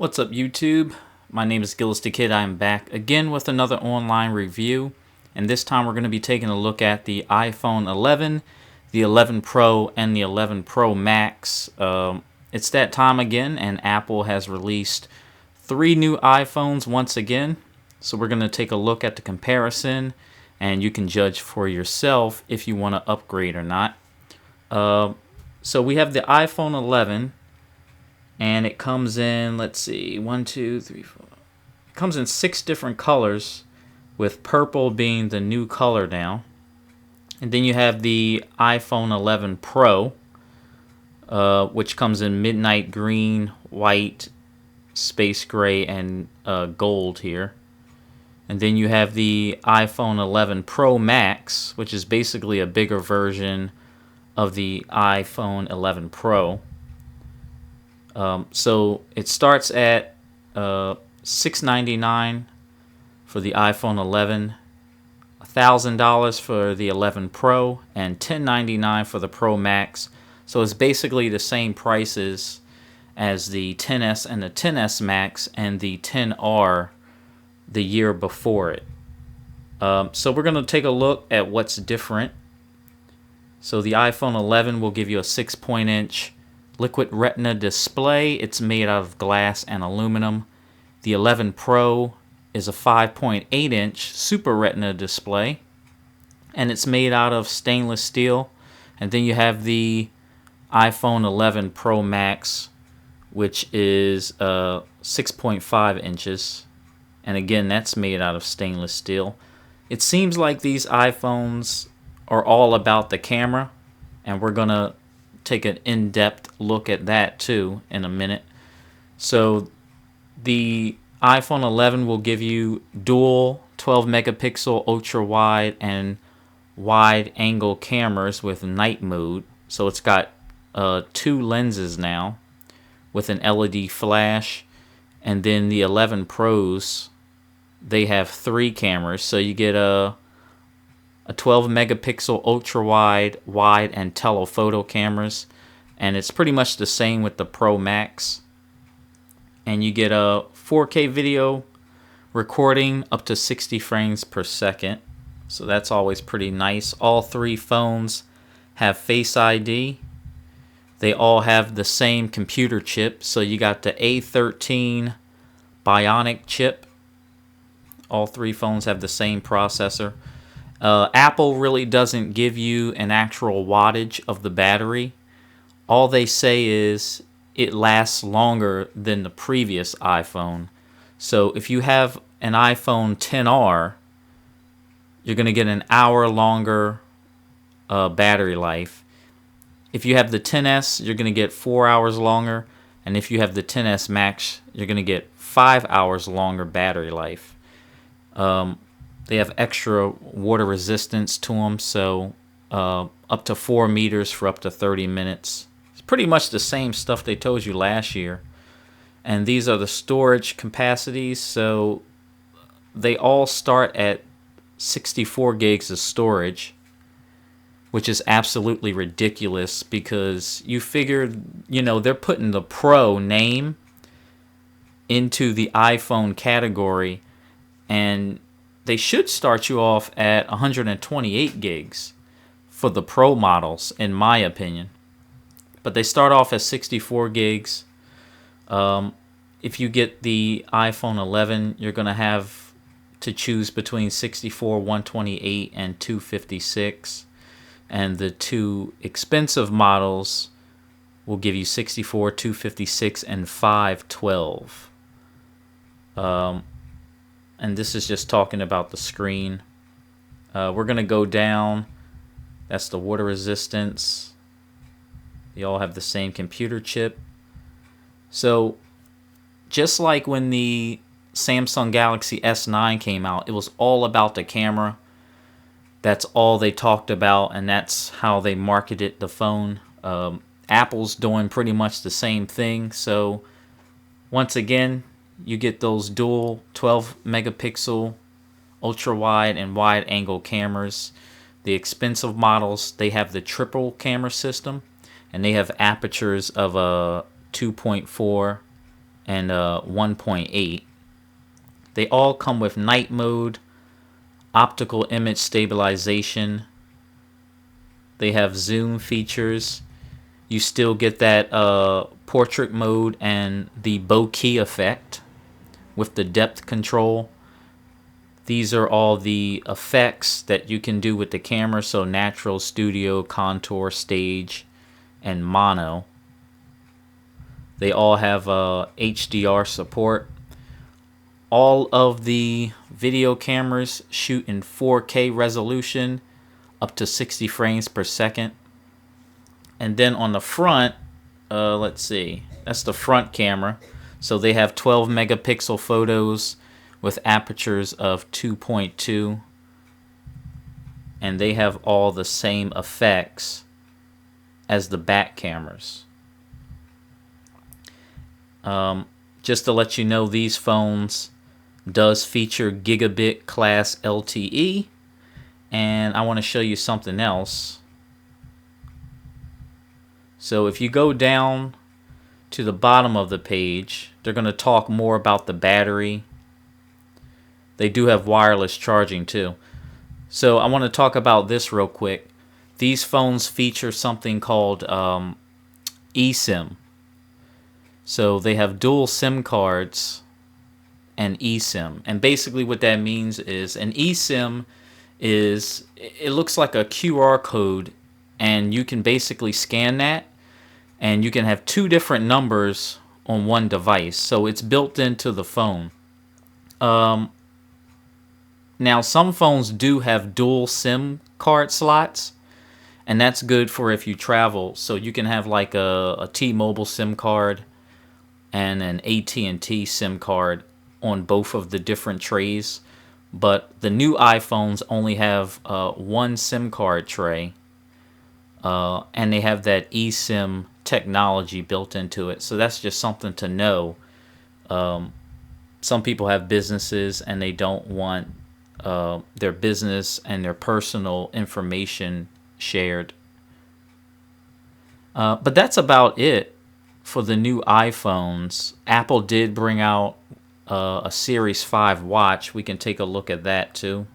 What's up, YouTube? My name is Gillis the Kid. I'm back again with another online review, and this time we're going to be taking a look at the iPhone 11, the 11 Pro, and the 11 Pro Max. It's that time again, and Apple has released 3 new iPhones once again. So we're going to take a look at the comparison, and you can judge for yourself if you want to upgrade or not. So we have the iPhone 11. And it comes in, let's see, 1, 2, 3, 4. It comes in 6 different colors, with purple being the new color now. And then you have the iPhone 11 Pro, which comes in midnight green, white, space gray, and gold here. And then you have the iPhone 11 Pro Max, which is basically a bigger version of the iPhone 11 Pro. So it starts at $699 for the iPhone 11, $1,000 for the 11 Pro, and $1,099 for the Pro Max. So it's basically the same prices as the XS and the XS Max and the XR the year before it. So we're going to take a look at what's different. So the iPhone 11 will give you a 6-inch liquid retina display. It's made out of glass and aluminum. The 11 Pro is a 5.8-inch super retina display, and it's made out of stainless steel. And then you have the iPhone 11 Pro Max, which is 6.5 inches, and again, that's made out of stainless steel. It seems like these iPhones are all about the camera, and we're gonna take an in-depth look at that too in a minute. So the iPhone 11 will give you dual 12 megapixel ultra wide and wide angle cameras with night mode. So it's got 2 lenses now with an LED flash, and then the 11 Pros, they have 3 cameras. So you get a 12 megapixel ultra wide, and telephoto cameras, and it's pretty much the same with the Pro Max. And you get a 4K video recording up to 60 frames per second, so that's always pretty nice. All 3 phones have Face ID. They all have the same computer chip, so you got the A13 Bionic chip. All 3 phones have the same processor. Apple really doesn't give you an actual wattage of the battery. All they say is it lasts longer than the previous iPhone. So if you have an iPhone XR, you're going to get an hour longer battery life. If you have the XS, you're going to get 4 hours longer. And if you have the XS Max, you're going to get 5 hours longer battery life. They have extra water resistance to them, so up to 4 meters for up to 30 minutes. It's pretty much the same stuff they told you last year. And these are the storage capacities, so they all start at 64 gigs of storage, which is absolutely ridiculous because you figure, they're putting the Pro name into the iPhone category, and they should start you off at 128 gigs for the Pro models, in my opinion. But they start off at 64 gigs. If you get the iPhone 11, you're going to have to choose between 64, 128, and 256. And the 2 expensive models will give you 64, 256, and 512. And this is just talking about the screen. We're going to go down. That's the water resistance. They all have the same computer chip. So just like when the Samsung Galaxy S9 came out, it was all about the camera. That's all they talked about, and that's how they marketed the phone. Apple's doing pretty much the same thing. So once again, you get those dual 12 megapixel ultra wide and wide angle cameras. The expensive models, they have the triple camera system, and they have apertures of a 2.4 and 1.8. They all come with night mode, optical image stabilization. They have zoom features. You still get that portrait mode and the bokeh effect with the depth control. These are all the effects that you can do with the camera. So natural, studio, contour, stage, and mono. They all have HDR support. All of the video cameras shoot in 4K resolution up to 60 frames per second. And then on the front, let's see, that's the front camera. So they have 12 megapixel photos with apertures of 2.2. And they have all the same effects as the back cameras. Just to let you know, these phones does feature gigabit class LTE. And I want to show you something else. So if you go down to the bottom of the page, they're going to talk more about the battery. They do have wireless charging too. So I want to talk about this real quick. These phones feature something called eSIM. So they have dual SIM cards and eSIM. And basically what that means is an eSIM is, it looks like a QR code, and you can basically scan that, and you can have two different numbers on one device. So it's built into the phone. Now some phones do have dual SIM card slots, and that's good for if you travel. So you can have like a T-Mobile SIM card and an AT&T SIM card on both of the different trays. But the new iPhones only have one SIM card tray, and they have that eSIM technology built into it. So that's just something to know. Some people have businesses and they don't want their business and their personal information shared. But that's about it for the new iPhones. Apple did bring out a Series 5 watch. We can take a look at that too.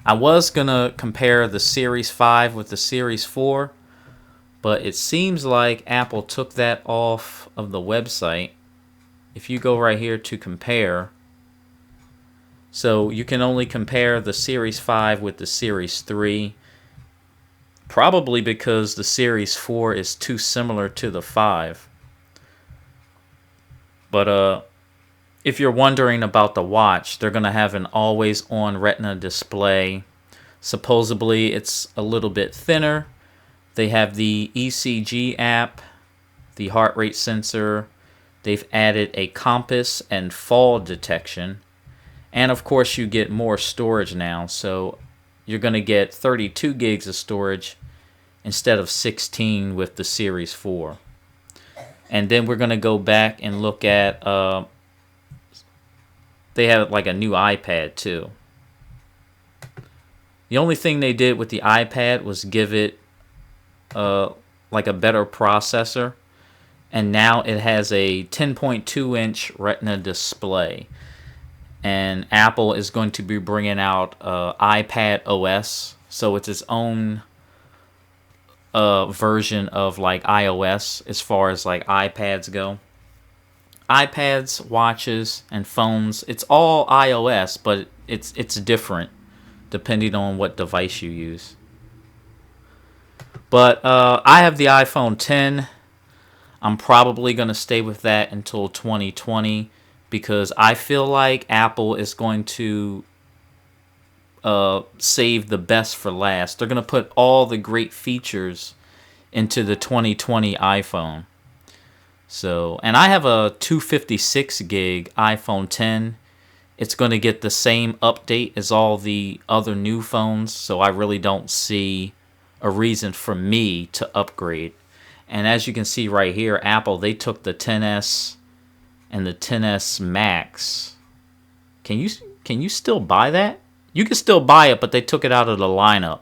I was going to compare the Series 5 with the Series 4, but it seems like Apple took that off of the website. If you go right here to compare, so you can only compare the Series 5 with the Series 3, probably because the Series 4 is too similar to the 5. But if you're wondering about the watch, they're going to have an always-on Retina display. Supposedly, it's a little bit thinner. They have the ECG app, the heart rate sensor. They've added a compass and fall detection. And of course, you get more storage now. So you're going to get 32 gigs of storage instead of 16 with the Series 4. And then we're going to go back and look at, they have like a new iPad too. The only thing they did with the iPad was give it like a better processor. And now it has a 10.2-inch Retina display. And Apple is going to be bringing out iPad OS. So it's its own version of like iOS as far as like iPads go. iPads, watches, and phones, it's all iOS, but it's different depending on what device you use. But I have the iPhone 10. I'm probably going to stay with that until 2020 because I feel like Apple is going to save the best for last. They're going to put all the great features into the 2020 iPhone. So, and I have a 256 gig iPhone 10. It's going to get the same update as all the other new phones, so I really don't see a reason for me to upgrade. And as you can see right here, Apple, they took the XS and the XS Max. Can you still buy that? You can still buy it, but they took it out of the lineup.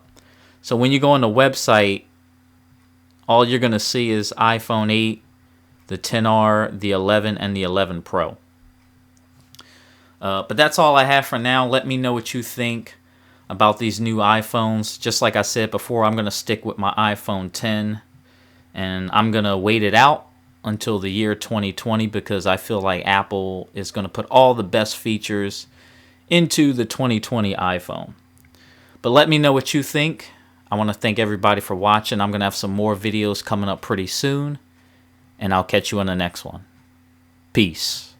So when you go on the website, all you're going to see is iPhone 8, the 10R, the 11, and the 11 Pro. But that's all I have for now. Let me know what you think about these new iPhones. Just like I said before, I'm going to stick with my iPhone 10, and I'm going to wait it out until the year 2020 because I feel like Apple is going to put all the best features into the 2020 iPhone. But let me know what you think. I want to thank everybody for watching. I'm going to have some more videos coming up pretty soon, and I'll catch you on the next one. Peace.